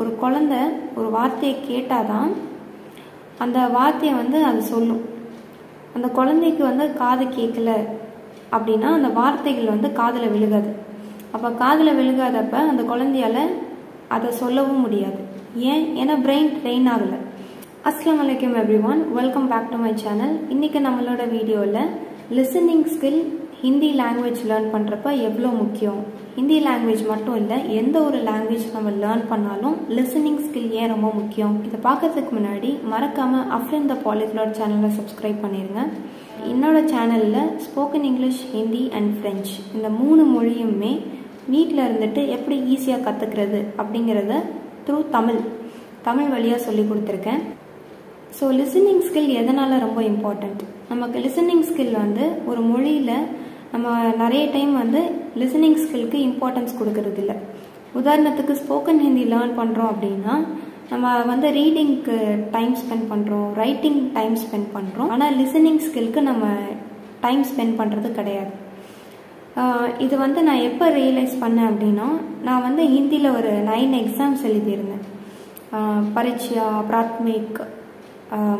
ஒரு குழந்தை ஒரு வார்த்தையை கேட்டாதான் அந்த வார்த்தையை வந்து அது சொல்லும். அந்த குழந்தைக்கு வந்து காது கேட்கல அப்படின்னா அந்த வார்த்தைகள் வந்து காதில் விழுகாது. அப்போ காதில் விழுகாதப்ப அந்த குழந்தையால அதை சொல்லவும் முடியாது. ஏன்னா பிரெயின் ட்ரெயின் ஆகலை. அஸ்ஸலாமு அலைக்கும் everyone, welcome back to my channel. இன்றைக்கி நம்மளோட வீடியோவில் listening skill Hindi language learn பண்ணுறப்ப எவ்வளோ முக்கியம், ஹிந்தி லாங்குவேஜ் மட்டும் இல்லை எந்த ஒரு லாங்குவேஜ் நம்ம லேர்ன் பண்ணாலும் லிசனிங் ஸ்கில் ஏன் ரொம்ப முக்கியம், இதை பார்க்கறதுக்கு முன்னாடி மறக்காமல் அஃப்ரின் த பாலிக்ளாட் சேனலை சப்ஸ்கிரைப் பண்ணிடுங்க. என்னோட சேனலில் spoken English, Hindi and French இந்த 3 மொழியுமே வீட்டில் இருந்துட்டு எப்படி ஈஸியாக கற்றுக்கிறது அப்படிங்கிறத த்ரூ தமிழ் வழியாக சொல்லி கொடுத்துருக்கேன். ஸோ லிசனிங் ஸ்கில் எதனால் ரொம்ப இம்பார்ட்டண்ட்? நமக்கு லிசனிங் ஸ்கில் வந்து ஒரு மொழியில் நம்ம நிறைய டைம் வந்து லிசனிங் ஸ்கில்க்கு இம்பார்ட்டன்ஸ் கொடுக்கறது இல்லை. உதாரணத்துக்கு ஸ்போக்கன் ஹிந்தி லேர்ன் பண்ணுறோம் அப்படின்னா நம்ம வந்து ரீடிங்க்கு டைம் ஸ்பெண்ட் பண்ணுறோம், ரைட்டிங் டைம் ஸ்பெண்ட் பண்ணுறோம், ஆனால் லிசனிங் ஸ்கில்க்கு நம்ம டைம் ஸ்பெண்ட் பண்ணுறது கிடையாது. இது வந்து நான் எப்போ ரியலைஸ் பண்ணேன் அப்படின்னா, நான் வந்து ஹிந்தியில் ஒரு 9 எக்ஸாம்ஸ் எழுதியிருந்தேன். பரீட்சா, பிராத்மிக்,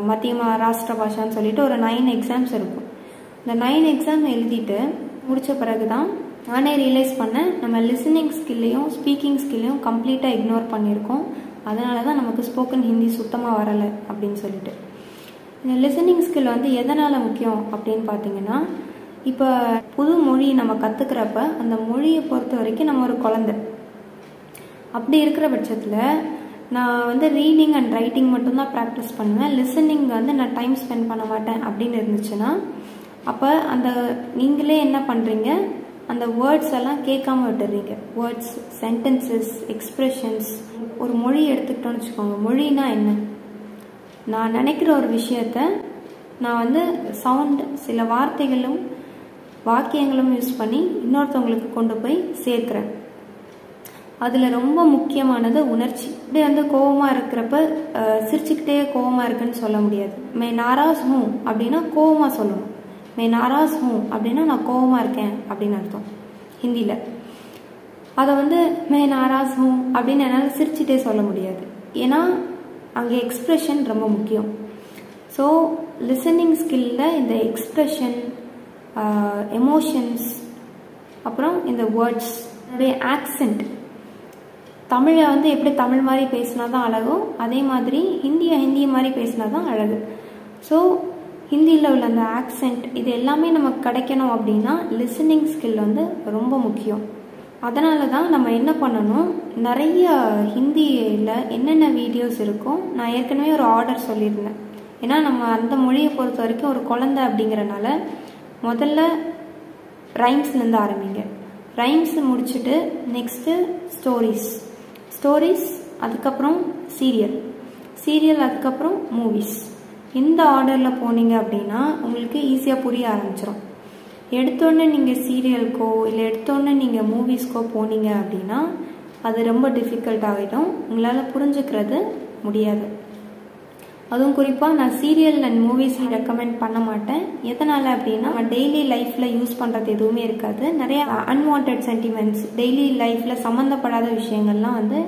மத்தியமா, ராஷ்டிர பாஷான்னு சொல்லிட்டு ஒரு 9 எக்ஸாம்ஸ் இருக்கும். இந்த 9 எக்ஸாம் எழுதிட்டு முடித்த பிறகு தான் நானே ரியலைஸ் பண்ணேன், நம்ம லிசனிங் ஸ்கில்லையும் ஸ்பீக்கிங் ஸ்கில்லையும் கம்ப்ளீட்டாக இக்னோர் பண்ணியிருக்கோம். அதனால தான் நமக்கு ஸ்போக்கன் ஹிந்தி சுத்தமாக வரலை அப்படின்னு சொல்லிட்டு. இந்த லிசனிங் ஸ்கில் வந்து எதனால் முக்கியம் அப்படின்னு பார்த்தீங்கன்னா, இப்போ புது மொழி நம்ம கற்றுக்கிறப்ப அந்த மொழியை பொறுத்த வரைக்கும் நம்ம ஒரு குழந்தை. அப்படி இருக்கிற பட்சத்தில் நான் வந்து ரீடிங் அண்ட் ரைட்டிங் மட்டும்தான் ப்ராக்டிஸ் பண்ணுவேன், லிசனிங் வந்து நான் டைம் ஸ்பெண்ட் பண்ண மாட்டேன் அப்படின்னு இருந்துச்சுன்னா, அப்போ அந்த நீங்களே என்ன பண்ணுறீங்க, அந்த வேர்ட்ஸ் எல்லாம் கேட்காம விட்டுறீங்க. Words, sentences, expressions. ஒரு மொழி எடுத்துக்கிட்டோன்னு வச்சுக்கோங்க. மொழினா என்ன? நான் நினைக்கிற ஒரு விஷயத்த நான் வந்து சவுண்ட், சில வார்த்தைகளும் வாக்கியங்களும் யூஸ் பண்ணி இன்னொருத்தவங்களுக்கு கொண்டு போய் சேர்க்கிறேன். அதில் ரொம்ப முக்கியமானது உணர்ச்சி. இப்படி வந்து கோவமாக இருக்கிறப்ப சிரிச்சுக்கிட்டே கோவமாக இருக்குன்னு சொல்ல முடியாது. மே நாராஸ் ஹூ அப்படின்னா கோவமாக சொல்லணும். மே நாராஸ் ஹூ அப்படின்னா நான் கோவமாக இருக்கேன் அப்படின்னு அர்த்தம் ஹிந்தியில். அதை வந்து மே நாராஸ் ஹூ அப்படின்னு என்னால் சிரிச்சுட்டே சொல்ல முடியாது. ஏன்னா அங்கே எக்ஸ்ப்ரெஷன் ரொம்ப முக்கியம். ஸோ லிசனிங் ஸ்கில்லில் இந்த எக்ஸ்ப்ரெஷன், எமோஷன்ஸ், அப்புறம் இந்த வேர்ட்ஸ், ஆக்சென்ட். தமிழை வந்து எப்படி தமிழ் மாதிரி பேசினா தான் அழகோ, அதே மாதிரி ஹிந்தி மாதிரி பேசினா தான் அழகு. ஸோ ஹிந்தியில் உள்ள அந்த ஆக்சென்ட் இது எல்லாமே நமக்கு கிடைக்கணும் அப்படின்னா லிசனிங் ஸ்கில் வந்து ரொம்ப முக்கியம். அதனால தான் நம்ம என்ன பண்ணணும், நிறைய ஹிந்தியில் என்னென்ன வீடியோஸ் இருக்கோ நான் ஏற்கனவே ஒரு ஆர்டர் சொல்லியிருந்தேன். ஏன்னா நம்ம அந்த மொழியை பொறுத்த வரைக்கும் ஒரு குழந்தை அப்படிங்கிறனால முதல்ல ரைம்ஸ்லேருந்து ஆரம்பிங்க. ரைம்ஸ் முடிச்சுட்டு நெக்ஸ்ட்டு ஸ்டோரிஸ், அதுக்கப்புறம் சீரியல், அதுக்கப்புறம் மூவிஸ். இந்த ஆர்டரில் போனீங்க அப்படின்னா உங்களுக்கு ஈஸியாக புரிய ஆரம்பிச்சிடும். எடுத்தோடனே நீங்கள் சீரியலுக்கோ இல்லை எடுத்தோடனே நீங்கள் மூவிஸ்க்கோ போனீங்க அப்படின்னா அது ரொம்ப டிஃபிகல்ட் ஆகிடும், உங்களால் புரிஞ்சுக்கிறது முடியாது. அதுவும் குறிப்பாக நான் சீரியல் அண்ட் மூவிஸ் ரெக்கமெண்ட் பண்ண மாட்டேன். எதனால் அப்படின்னா நம்ம டெய்லி லைஃப்பில் யூஸ் பண்ணுறது எதுவுமே இருக்காது. நிறைய அன்வான்ட் சென்டிமெண்ட்ஸ், டெய்லி லைஃப்பில் சம்மந்தப்படாத விஷயங்கள்லாம் வந்து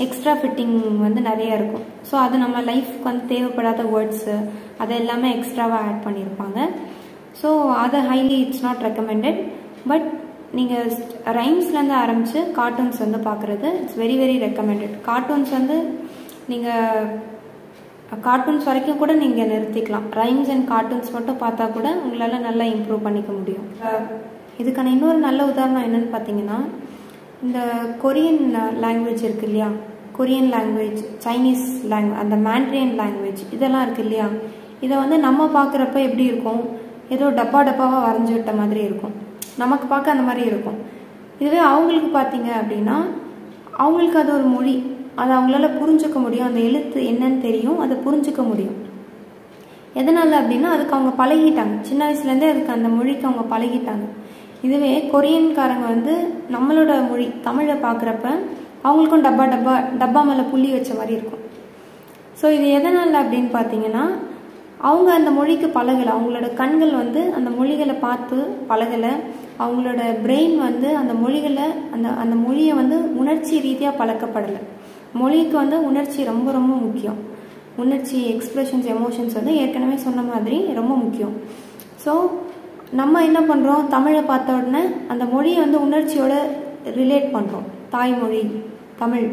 எக்ஸ்ட்ரா ஃபிட்டிங் வந்து நிறையா இருக்கும். ஸோ அது நம்ம லைஃப்க்கு வந்து தேவைப்படாத வேர்ட்ஸு அதை எல்லாமே எக்ஸ்ட்ராவாக ஆட் பண்ணியிருப்பாங்க. ஸோ அதை highly it's not recommended. But நீங்கள் ரைம்ஸ்லேருந்து ஆரம்பித்து கார்ட்டூன்ஸ் வந்து பார்க்குறது it's very very recommended. Cartoons வந்து நீங்கள் கார்ட்டூன்ஸ் வரைக்கும் கூட நீங்கள் நிறுத்திக்கலாம். ரைம்ஸ் அண்ட் கார்ட்டூன்ஸ் மட்டும் பார்த்தா கூட உங்களால் நல்லா இம்ப்ரூவ் பண்ணிக்க முடியும். இதுக்கான இன்னொரு நல்ல உதாரணம் என்னென்னு பார்த்தீங்கன்னா, இந்த கொரியன் லாங்குவேஜ் இருக்குது இல்லையா, கொரியன் லாங்குவேஜ், சைனீஸ் லாங்குவேஜ், அந்த மேண்ட்ரியன் லாங்குவேஜ் இதெல்லாம் இருக்குது இல்லையா, இதை வந்து நம்ம பார்க்குறப்ப எப்படி இருக்கும், ஏதோ டப்பாவாக வரைஞ்சி விட்ட மாதிரி இருக்கும். நமக்கு பார்க்க அந்த மாதிரி இருக்கும். இதுவே அவங்களுக்கு பார்த்தீங்க அப்படின்னா அவங்களுக்கு அது ஒரு மொழி, அதை அவங்களால புரிஞ்சுக்க முடியும். அந்த எழுத்து என்னன்னு தெரியும், அதை புரிஞ்சுக்க முடியும். எதனால் அப்படின்னா அதுக்கு அவங்க பழகிட்டாங்க, சின்ன வயசுலேருந்தே அதுக்கு அந்த மொழிக்கு அவங்க பழகிட்டாங்க. இதுவே கொரியன்காரங்க வந்து நம்மளோட மொழி தமிழை பார்க்குறப்ப அவங்களுக்கும் டப்பா மேலே புள்ளி வச்ச மாதிரி இருக்கும். ஸோ இது எதனால் அப்படின்னு பார்த்தீங்கன்னா அவங்க அந்த மொழிக்கு பழகலை, அவங்களோட கண்கள் வந்து அந்த மொழிகளை பார்த்து பழகலை, அவங்களோட பிரெயின் வந்து அந்த மொழிகளை அந்த மொழியை வந்து உணர்ச்சி ரீதியாக பழக்கப்படலை. மொழிக்கு வந்து உணர்ச்சி ரொம்ப ரொம்ப முக்கியம். உணர்ச்சி, எக்ஸ்பிரஷன்ஸ், எமோஷன்ஸ் வந்து ஏற்கனவே சொன்ன மாதிரி ரொம்ப முக்கியம். ஸோ நம்ம என்ன பண்ணுறோம், தமிழை பார்த்த உடனே அந்த மொழியை வந்து உணர்ச்சியோட ரிலேட் பண்ணுறோம். தாய்மொழி தமிழ்,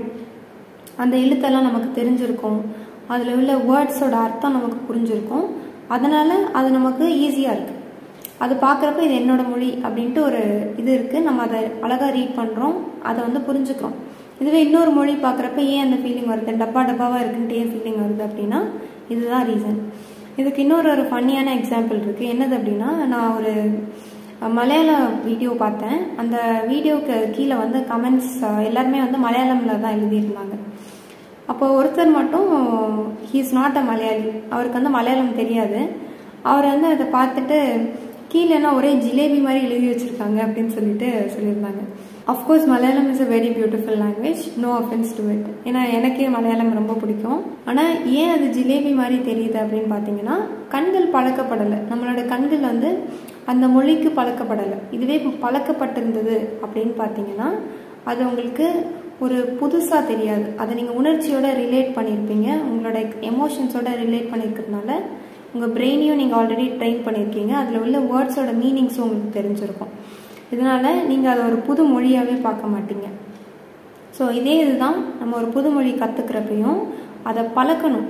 அந்த எழுத்தெல்லாம் நமக்கு தெரிஞ்சிருக்கும், அதில் உள்ள வேர்ட்ஸோட அர்த்தம் நமக்கு புரிஞ்சிருக்கும். அதனால் அது நமக்கு ஈஸியாக இருக்குது. அது பார்க்குறப்ப இது என்னோட மொழி அப்படின்ட்டு ஒரு இது இருக்குது. நம்ம அதை அழகாக ரீட் பண்ணுறோம், அதை வந்து புரிஞ்சுக்கிறோம். இதுவே இன்னொரு மொழி பார்க்குறப்ப ஏன் அந்த ஃபீலிங் வருது, டப்பாவாக இருக்குன்ட்டு ஏன் ஃபீலிங் வருது அப்படின்னா இதுதான் ரீசன். இதுக்கு இன்னொரு ஃபன்னியான எக்ஸாம்பிள் இருக்குது. என்னது அப்படின்னா, நான் ஒரு மலையாள வீடியோ பார்த்தேன். அந்த வீடியோவுக்கு கீழே வந்து கமெண்ட்ஸ் எல்லாருமே வந்து மலையாளமில் தான் எழுதியிருந்தாங்க. அப்போ ஒருத்தர் மட்டும் he is not a Malayali, அவருக்கு வந்து மலையாளம் தெரியாது. அவர் வந்து அதை பார்த்துட்டு கீழேனா ஒரே ஜிலேபி மாதிரி எழுதி வச்சுருக்காங்க அப்படின்னு சொல்லியிருந்தாங்க. Of course Malayalam is a very beautiful language, no offence to it. ஏன்னா எனக்கே மலையாளம் ரொம்ப பிடிக்கும். ஆனால் ஏன் அது ஜிலேபி மாதிரி தெரியுது அப்படின்னு பார்த்தீங்கன்னா, கண்கள் பழக்கப்படலை. நம்மளோட கண்கள் வந்து அந்த மொழிக்கு பழக்கப்படலை. இதுவே பழக்கப்பட்டிருந்தது அப்படின்னு பார்த்தீங்கன்னா அது உங்களுக்கு ஒரு புதுசாக தெரியாது. அதை நீங்கள் உணர்ச்சியோட ரிலேட் பண்ணியிருப்பீங்க, உங்களோட எமோஷன்ஸோட ரிலேட் பண்ணியிருக்கிறதுனால உங்கள் பிரெயினையும் நீங்கள் ஆல்ரெடி ட்ரெயின் பண்ணியிருக்கீங்க. அதில் உள்ள வேர்ட்ஸோட மீனிங்ஸும் உங்களுக்கு தெரிஞ்சிருக்கும். இதனால் நீங்கள் அதை ஒரு புது மொழியாகவே பார்க்க மாட்டீங்க. ஸோ இதே இதுதான், நம்ம ஒரு புது மொழி கற்றுக்கிறப்பையும் அதை பழக்கணும்.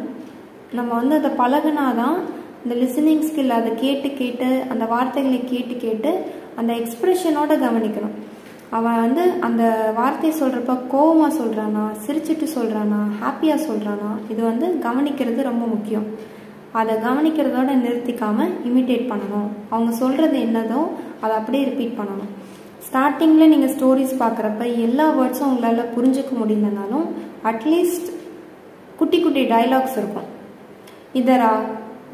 நம்ம வந்து அதை பழகினாதான் இந்த லிசனிங் ஸ்கில், அதை கேட்டு அந்த வார்த்தைகளை கேட்டு அந்த எக்ஸ்பிரஷனோட கவனிக்கணும். அவன் வந்து அந்த வார்த்தையை சொல்கிறப்ப கோவமாக சொல்கிறானா, சிரிச்சிட்டு சொல்கிறானா, ஹாப்பியாக சொல்கிறானா, இது வந்து கவனிக்கிறது ரொம்ப முக்கியம். அதை கவனிக்கிறதோட நிறுத்திக்காமல் இமிட்டேட் பண்ணணும். அவங்க சொல்கிறது என்னதோ அதை அப்படியே ரிப்பீட் பண்ணணும். ஸ்டார்டிங்கில் நீங்கள் ஸ்டோரிஸ் பார்க்குறப்ப எல்லா வேர்ட்ஸும் உங்களால் புரிஞ்சுக்க முடியலனாலும் அட்லீஸ்ட் குட்டி குட்டி டைலாக்ஸ் இருக்கும். இதரா,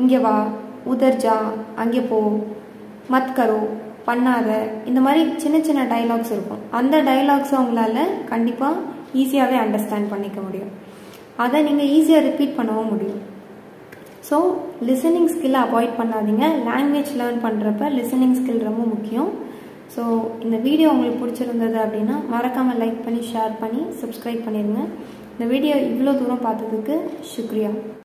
இங்கே வா, உதர்ஜா, அங்கே போ, மத் கரோ, பண்ணாத, இந்த மாதிரி சின்ன சின்ன டைலாக்ஸ் இருக்கும். அந்த டைலாக்ஸை உங்களால் கண்டிப்பாக ஈஸியாகவே அண்டர்ஸ்டாண்ட் பண்ணிக்க முடியும். அதை நீங்கள் ஈஸியாக ரிப்பீட் பண்ணவும் முடியும். ஸோ லிசனிங் ஸ்கில்லை அவாய்ட் பண்ணாதீங்க. லாங்குவேஜ் லேர்ன் பண்ணுறப்ப லிசனிங் ஸ்கில் ரொம்ப முக்கியம். ஸோ இந்த வீடியோ உங்களுக்கு பிடிச்சிருந்தது அப்படின்னா மறக்காமல் லைக் பண்ணி, ஷேர் பண்ணி, சப்ஸ்கிரைப் பண்ணிடுங்க. இந்த வீடியோ இவ்வளோ தூரம் பார்த்ததுக்கு சுக்ரியா.